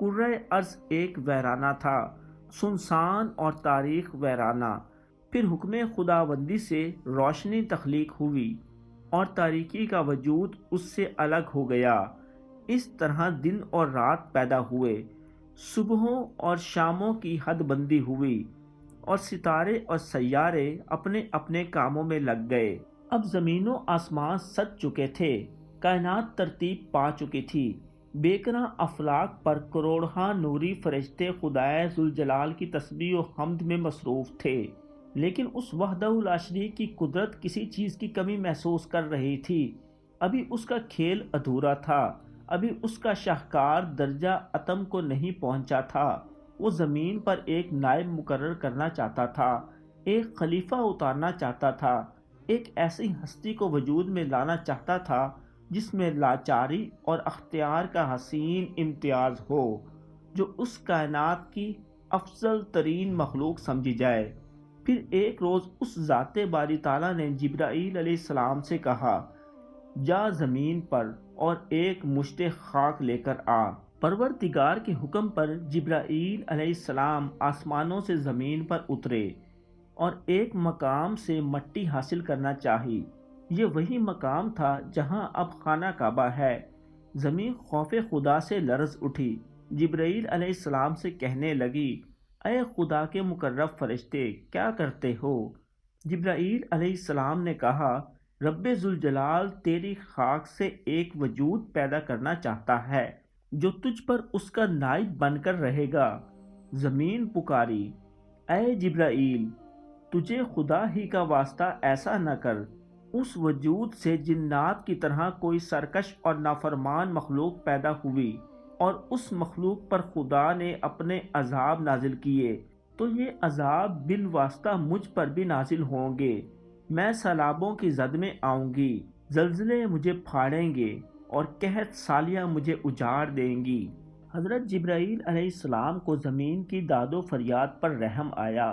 کرۂ ارض ایک ویرانہ تھا، سنسان اور تاریخ ویرانہ۔ پھر حکم خداوندی سے روشنی تخلیق ہوئی اور تاریکی کا وجود اس سے الگ ہو گیا۔ اس طرح دن اور رات پیدا ہوئے، صبحوں اور شاموں کی حد بندی ہوئی، اور ستارے اور سیارے اپنے اپنے کاموں میں لگ گئے۔ اب زمین و آسمان سج چکے تھے، کائنات ترتیب پا چکی تھی۔ بیکراں افلاک پر کروڑہا نوری فرشتے خدائے ذوالجلال کی تسبیح و حمد میں مصروف تھے، لیکن اس وحدہ لا شریک کی قدرت کسی چیز کی کمی محسوس کر رہی تھی۔ ابھی اس کا کھیل ادھورا تھا، ابھی اس کا شاہکار درجہ عتم کو نہیں پہنچا تھا۔ وہ زمین پر ایک نائب مقرر کرنا چاہتا تھا، ایک خلیفہ اتارنا چاہتا تھا، ایک ایسی ہستی کو وجود میں لانا چاہتا تھا جس میں لاچاری اور اختیار کا حسین امتیاز ہو، جو اس کائنات کی افضل ترین مخلوق سمجھی جائے۔ پھر ایک روز اس ذات باری تعالیٰ نے جبرائیل علیہ السلام سے کہا، جا زمین پر اور ایک مشت خاک لے کر آ۔ پروردگار کے حکم پر جبرائیل علیہ السلام آسمانوں سے زمین پر اترے اور ایک مقام سے مٹی حاصل کرنا چاہی۔ یہ وہی مقام تھا جہاں اب خانہ کعبہ ہے۔ زمین خوف خدا سے لرز اٹھی، جبرائیل علیہ السلام سے کہنے لگی، اے خدا کے مقرب فرشتے، کیا کرتے ہو؟ جبرائیل علیہ السلام نے کہا، رب ذوالجلال تیری خاک سے ایک وجود پیدا کرنا چاہتا ہے جو تجھ پر اس کا نائب بن کر رہے گا۔ زمین پکاری، اے جبرائیل، تجھے خدا ہی کا واسطہ ایسا نہ کر۔ اس وجود سے جنات کی طرح کوئی سرکش اور نافرمان مخلوق پیدا ہوئی، اور اس مخلوق پر خدا نے اپنے عذاب نازل کیے، تو یہ عذاب بالواسطہ مجھ پر بھی نازل ہوں گے۔ میں سیلابوں کی زد میں آؤں گی، زلزلے مجھے پھاڑیں گے، اور قحط سالیاں مجھے اجاڑ دیں گی۔ حضرت جبرائیل علیہ السلام کو زمین کی داد و فریاد پر رحم آیا،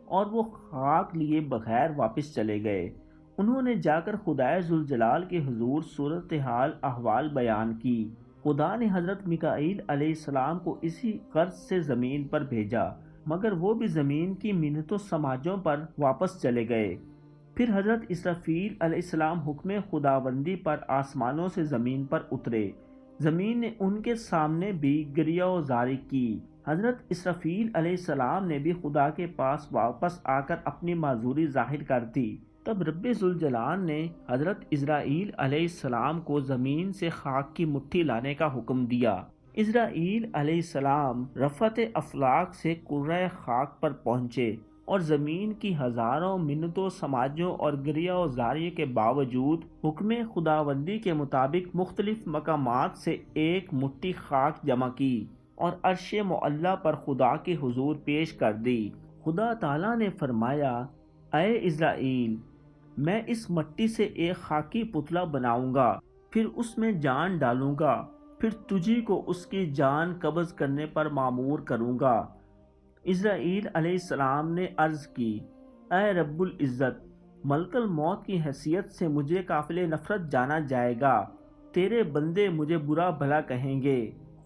اور وہ خاک لیے بغیر واپس چلے گئے۔ انہوں نے جا کر خدائے ذوالجلال کے حضور صورتحال احوال بیان کی۔ خدا نے حضرت میکائیل علیہ السلام کو اسی غرض سے زمین پر بھیجا، مگر وہ بھی زمین کی منت و سماجوں پر واپس چلے گئے۔ پھر حضرت اسرافیل علیہ السلام حکم خداوندی پر آسمانوں سے زمین پر اترے۔ زمین نے ان کے سامنے بھی گریہ و زاری کی۔ حضرت اسرافیل علیہ السلام نے بھی خدا کے پاس واپس آ کر اپنی معذوری ظاہر کر دی۔ تب رب ذوالجلال نے حضرت اسرائیل علیہ السلام کو زمین سے خاک کی مٹھی لانے کا حکم دیا۔ اسرائیل علیہ السلام رفعت افلاک سے کرۂ خاک پر پہنچے، اور زمین کی ہزاروں منتوں سماجوں اور گریہ و زاری کے باوجود حکم خداوندی کے مطابق مختلف مقامات سے ایک مٹھی خاک جمع کی اور عرش معلیٰ پر خدا کے حضور پیش کر دی۔ خدا تعالیٰ نے فرمایا، اے اسرائیل، میں اس مٹی سے ایک خاکی پتلا بناؤں گا، پھر اس میں جان ڈالوں گا، پھر تجھی کو اس کی جان قبض کرنے پر مامور کروں گا۔ اسرائیل علیہ السلام نے عرض کی، اے رب العزت، ملک الموت کی حیثیت سے مجھے قافل نفرت جانا جائے گا، تیرے بندے مجھے برا بھلا کہیں گے۔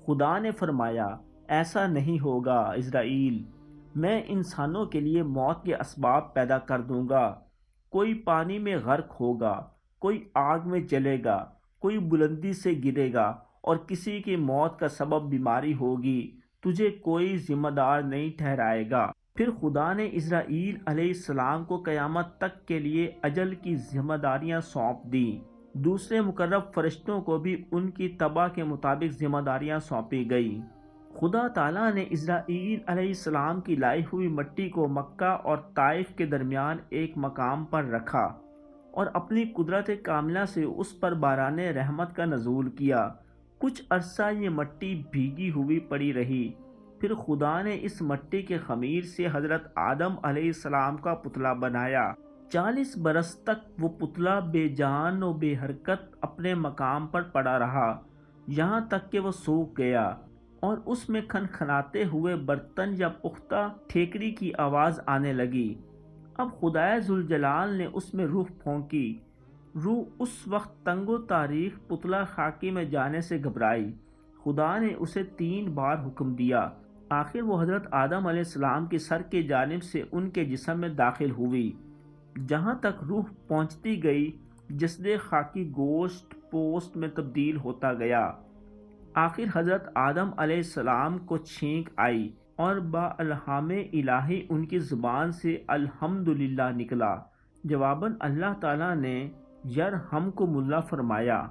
خدا نے فرمایا، ایسا نہیں ہوگا اسرائیل، میں انسانوں کے لیے موت کے اسباب پیدا کر دوں گا۔ کوئی پانی میں غرق ہوگا، کوئی آگ میں جلے گا، کوئی بلندی سے گرے گا، اور کسی کی موت کا سبب بیماری ہوگی، تجھے کوئی ذمہ دار نہیں ٹھہرائے گا۔ پھر خدا نے اسرائیل علیہ السلام کو قیامت تک کے لیے اجل کی ذمہ داریاں سونپ دیں۔ دوسرے مقرب فرشتوں کو بھی ان کی طبع کے مطابق ذمہ داریاں سونپی گئی۔ خدا تعالیٰ نے اسرائیل علیہ السلام کی لائی ہوئی مٹی کو مکہ اور طائف کے درمیان ایک مقام پر رکھا، اور اپنی قدرت کاملہ سے اس پر باران رحمت کا نزول کیا۔ کچھ عرصہ یہ مٹی بھیگی ہوئی پڑی رہی، پھر خدا نے اس مٹی کے خمیر سے حضرت آدم علیہ السلام کا پتلا بنایا۔ 40 برس تک وہ پتلا بے جان و بے حرکت اپنے مقام پر پڑا رہا، یہاں تک کہ وہ سوکھ گیا، اور اس میں کھنکھناتے ہوئے برتن یا پختہ ٹھیکری کی آواز آنے لگی۔ اب خدائے ذوالجلال نے اس میں روح پھونکی۔ روح اس وقت تنگ و تاریخ پتلا خاکی میں جانے سے گھبرائی۔ خدا نے اسے 3 بار حکم دیا۔ آخر وہ حضرت آدم علیہ السلام کے سر کی جانب سے ان کے جسم میں داخل ہوئی۔ جہاں تک روح پہنچتی گئی جسد خاکی گوشت پوست میں تبدیل ہوتا گیا۔ آخر حضرت آدم علیہ السلام کو چھینک آئی اور با الہام الہی ان کی زبان سے الحمدللہ نکلا۔ جواباً اللہ تعالیٰ نے یرحمکم اللہ فرمایا،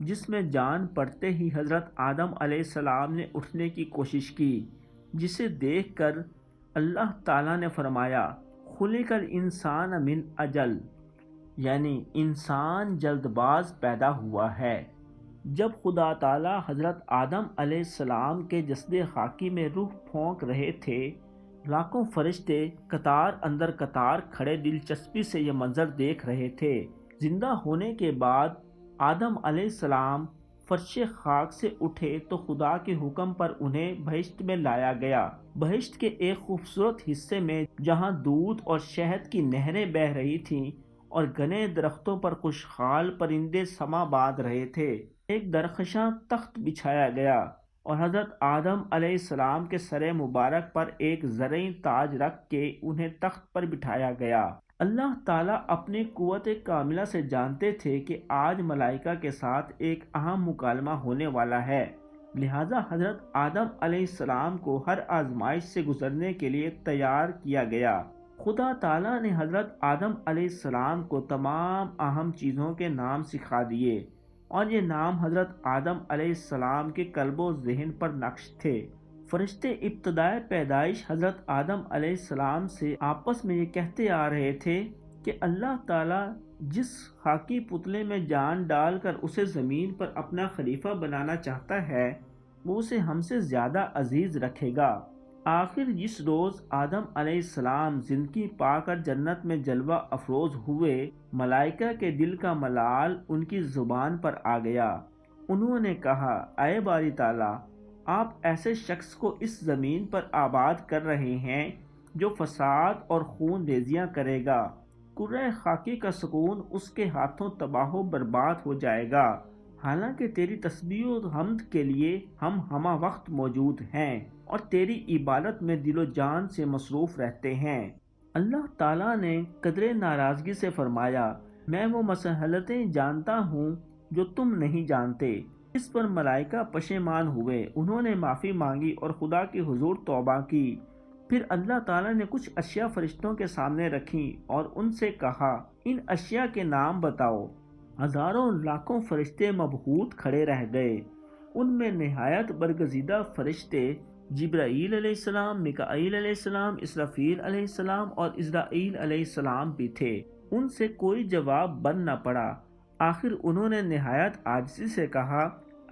جس میں جان پڑتے ہی حضرت آدم علیہ السلام نے اٹھنے کی کوشش کی، جسے دیکھ کر اللہ تعالیٰ نے فرمایا خلق الانسان من اجل، یعنی انسان جلد باز پیدا ہوا ہے۔ جب خدا تعالیٰ حضرت آدم علیہ السلام کے جسد خاکی میں روح پھونک رہے تھے، لاکھوں فرشتے قطار اندر قطار کھڑے دلچسپی سے یہ منظر دیکھ رہے تھے۔ زندہ ہونے کے بعد آدم علیہ السلام فرش خاک سے اٹھے تو خدا کے حکم پر انہیں بہشت میں لایا گیا۔ بہشت کے ایک خوبصورت حصے میں جہاں دودھ اور شہد کی نہریں بہہ رہی تھیں اور گھنے درختوں پر خوشحال پرندے سما باندھ رہے تھے، ایک درخشاں تخت بچھایا گیا اور حضرت آدم علیہ السلام کے سر مبارک پر ایک زرعی تاج رکھ کے انہیں تخت پر بٹھایا گیا۔ اللہ تعالیٰ اپنی قوت کاملہ سے جانتے تھے کہ آج ملائکہ کے ساتھ ایک اہم مکالمہ ہونے والا ہے، لہٰذا حضرت آدم علیہ السلام کو ہر آزمائش سے گزرنے کے لیے تیار کیا گیا۔ خدا تعالیٰ نے حضرت آدم علیہ السلام کو تمام اہم چیزوں کے نام سکھا دیے، اور یہ نام حضرت آدم علیہ السلام کے قلب و ذہن پر نقش تھے۔ فرشتے ابتدائے پیدائش حضرت آدم علیہ السلام سے آپس میں یہ کہتے آ رہے تھے کہ اللہ تعالیٰ جس خاکی پتلے میں جان ڈال کر اسے زمین پر اپنا خلیفہ بنانا چاہتا ہے، وہ اسے ہم سے زیادہ عزیز رکھے گا۔ آخر جس روز آدم علیہ السلام زندگی پا کر جنت میں جلوہ افروز ہوئے، ملائکہ کے دل کا ملال ان کی زبان پر آ گیا۔ انہوں نے کہا، اے باری تعالیٰ، آپ ایسے شخص کو اس زمین پر آباد کر رہے ہیں جو فساد اور خون ریزیاں کرے گا۔ کرۂ خاکی کا سکون اس کے ہاتھوں تباہ و برباد ہو جائے گا، حالانکہ تیری تسبیح و حمد کے لیے ہم ہمہ وقت موجود ہیں اور تیری عبادت میں دل و جان سے مصروف رہتے ہیں۔ اللہ تعالیٰ نے قدرے ناراضگی سے فرمایا، میں وہ مصلحتیں جانتا ہوں جو تم نہیں جانتے۔ اس پر ملائکہ پشیمان ہوئے، انہوں نے معافی مانگی اور خدا کے حضور توبہ کی۔ پھر اللہ تعالیٰ نے کچھ اشیاء فرشتوں کے سامنے رکھیں اور ان سے کہا، ان اشیاء کے نام بتاؤ۔ ہزاروں لاکھوں فرشتے مبہوت کھڑے رہ گئے۔ ان میں نہایت برگزیدہ فرشتے جبرائیل علیہ السلام، میکائیل علیہ السلام، اسرافیل علیہ السلام اور اسرائیل علیہ السلام بھی تھے۔ ان سے کوئی جواب بن نہ پڑا۔ آخر انہوں نے نہایت عاجزی سے کہا،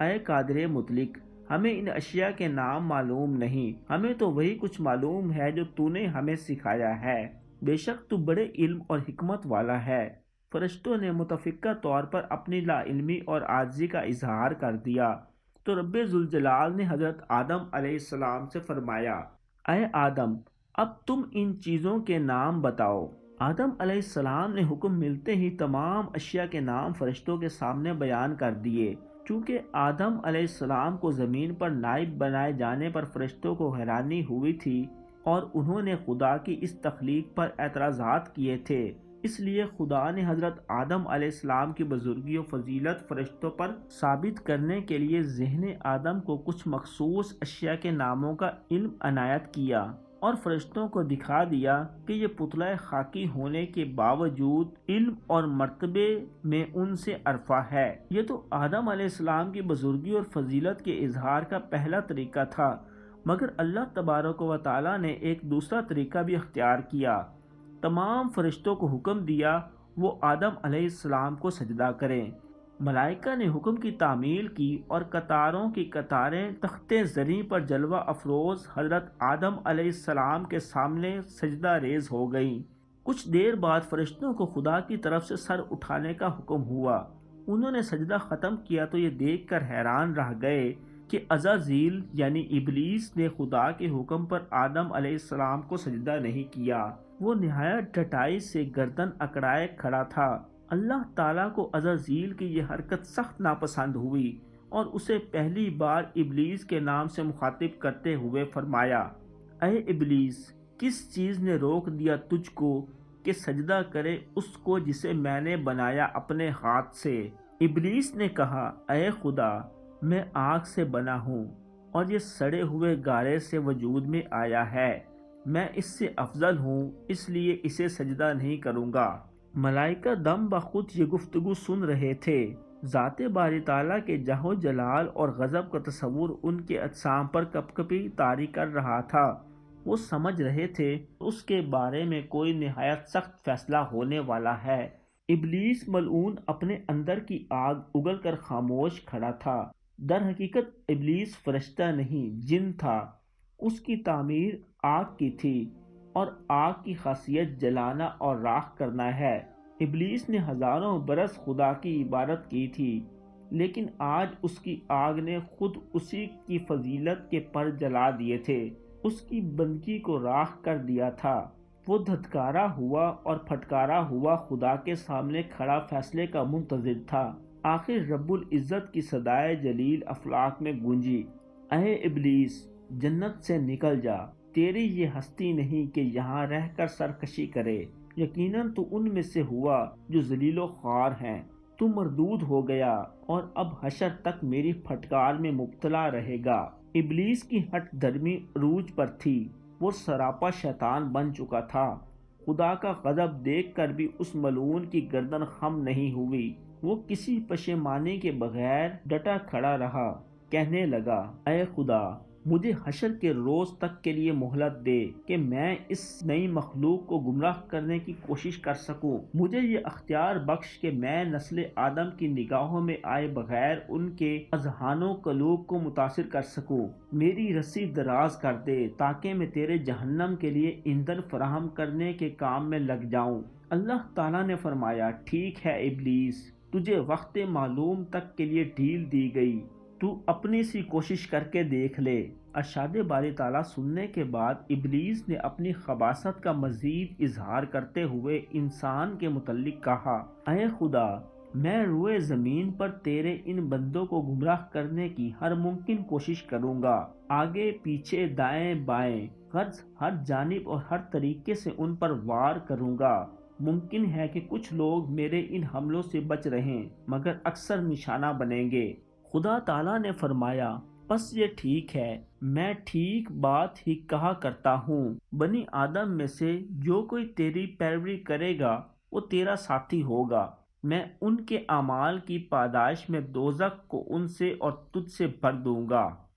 اے قادر مطلق، ہمیں ان اشیاء کے نام معلوم نہیں، ہمیں تو وہی کچھ معلوم ہے جو تو نے ہمیں سکھایا ہے، بے شک تو بڑے علم اور حکمت والا ہے۔ فرشتوں نے متفقہ طور پر اپنی لا علمی اور عاجزی کا اظہار کر دیا، تو رب ذوالجلال نے حضرت آدم علیہ السلام سے فرمایا، اے آدم، اب تم ان چیزوں کے نام بتاؤ۔ آدم علیہ السلام نے حکم ملتے ہی تمام اشیاء کے نام فرشتوں کے سامنے بیان کر دیے۔ چونکہ آدم علیہ السلام کو زمین پر نائب بنائے جانے پر فرشتوں کو حیرانی ہوئی تھی اور انہوں نے خدا کی اس تخلیق پر اعتراضات کیے تھے، اس لیے خدا نے حضرت آدم علیہ السلام کی بزرگی و فضیلت فرشتوں پر ثابت کرنے کے لیے ذہن آدم کو کچھ مخصوص اشیاء کے ناموں کا علم عنایت کیا اور فرشتوں کو دکھا دیا کہ یہ پتلہ خاکی ہونے کے باوجود علم اور مرتبے میں ان سے عرفہ ہے۔ یہ تو آدم علیہ السلام کی بزرگی اور فضیلت کے اظہار کا پہلا طریقہ تھا، مگر اللہ تبارک و تعالیٰ نے ایک دوسرا طریقہ بھی اختیار کیا۔ تمام فرشتوں کو حکم دیا وہ آدم علیہ السلام کو سجدہ کریں۔ ملائکہ نے حکم کی تعمیل کی اور قطاروں کی قطاریں تخت زریں پر جلوہ افروز حضرت آدم علیہ السلام کے سامنے سجدہ ریز ہو گئیں۔ کچھ دیر بعد فرشتوں کو خدا کی طرف سے سر اٹھانے کا حکم ہوا۔ انہوں نے سجدہ ختم کیا تو یہ دیکھ کر حیران رہ گئے کہ عزازیل یعنی ابلیس نے خدا کے حکم پر آدم علیہ السلام کو سجدہ نہیں کیا۔ وہ نہایت ڈٹائی سے گردن اکڑائے کھڑا تھا۔ اللہ تعالیٰ کو عزازیل کی یہ حرکت سخت ناپسند ہوئی۔ اور اسے پہلی بار ابلیس کے نام سے مخاطب کرتے ہوئے فرمایا، اے ابلیس، کس چیز نے روک دیا تجھ کو کہ سجدہ کرے اس کو جسے میں نے بنایا اپنے ہاتھ سے؟ ابلیس نے کہا، اے خدا، میں آگ سے بنا ہوں اور یہ سڑے ہوئے گارے سے وجود میں آیا ہے، میں اس سے افضل ہوں، اس لیے اسے سجدہ نہیں کروں گا۔ ملائکہ دم بخود یہ گفتگو سن رہے تھے۔ ذات باری تعالیٰ کے جاہ و جلال اور غضب کا تصور ان کے اجسام پر کپکپی طاری کر رہا تھا۔ وہ سمجھ رہے تھے اس کے بارے میں کوئی نہایت سخت فیصلہ ہونے والا ہے۔ ابلیس ملعون اپنے اندر کی آگ اگل کر خاموش کھڑا تھا۔ در حقیقت ابلیس فرشتہ نہیں، جن تھا۔ اس کی تعمیر آگ کی تھی اور آگ کی خاصیت جلانا اور راکھ کرنا ہے۔ ابلیس نے ہزاروں برس خدا کی عبادت کی تھی، لیکن آج اس کی آگ نے خود اسی کی فضیلت کے پر جلا دیے تھے، اس کی بندگی کو راکھ کر دیا تھا۔ وہ دھتکارا ہوا اور پھٹکارا ہوا خدا کے سامنے کھڑا فیصلے کا منتظر تھا۔ آخر رب العزت کی صدائے جلیل افلاک میں گونجی، اے ابلیس، جنت سے نکل جا، تیری یہ ہستی نہیں کہ یہاں رہ کر سرکشی کرے، یقیناً تو ان میں سے ہوا جو ذلیل و خوار ہیں، تو مردود ہو گیا اور اب حشر تک میری پھٹکار میں مبتلا رہے گا۔ ابلیس کی ہٹ دھرمی عروج پر تھی، وہ سراپا شیطان بن چکا تھا۔ خدا کا غضب دیکھ کر بھی اس ملعون کی گردن خم نہیں ہوئی، وہ کسی پشیمانی کے بغیر ڈٹا کھڑا رہا، کہنے لگا، اے خدا، مجھے حشر کے روز تک کے لیے مہلت دے کہ میں اس نئی مخلوق کو گمراہ کرنے کی کوشش کر سکوں۔ مجھے یہ اختیار بخش کہ میں نسل آدم کی نگاہوں میں آئے بغیر ان کے اذہان و قلوب کو متاثر کر سکوں۔ میری رسی دراز کر دے تاکہ میں تیرے جہنم کے لیے ایندھن فراہم کرنے کے کام میں لگ جاؤں۔ اللہ تعالیٰ نے فرمایا، ٹھیک ہے ابلیس، تجھے وقت معلوم تک کے لیے ڈھیل دی گئی، تو اپنی سی کوشش کر کے دیکھ لے۔ ارشاد باری تعالیٰ سننے کے بعد ابلیس نے اپنی خباثت کا مزید اظہار کرتے ہوئے انسان کے متعلق کہا، اے خدا، میں روئے زمین پر تیرے ان بندوں کو گمراہ کرنے کی ہر ممکن کوشش کروں گا، آگے پیچھے دائیں بائیں، غرض ہر جانب اور ہر طریقے سے ان پر وار کروں گا۔ ممکن ہے کہ کچھ لوگ میرے ان حملوں سے بچ رہیں، مگر اکثر نشانہ بنیں گے۔ خدا تعالیٰ نے فرمایا، پس یہ ٹھیک ہے، میں ٹھیک بات ہی کہا کرتا ہوں۔ بنی آدم میں سے جو کوئی تیری پیروی کرے گا وہ تیرا ساتھی ہوگا۔ میں ان کے اعمال کی پاداش میں دوزخ کو ان سے اور تجھ سے بھر دوں گا۔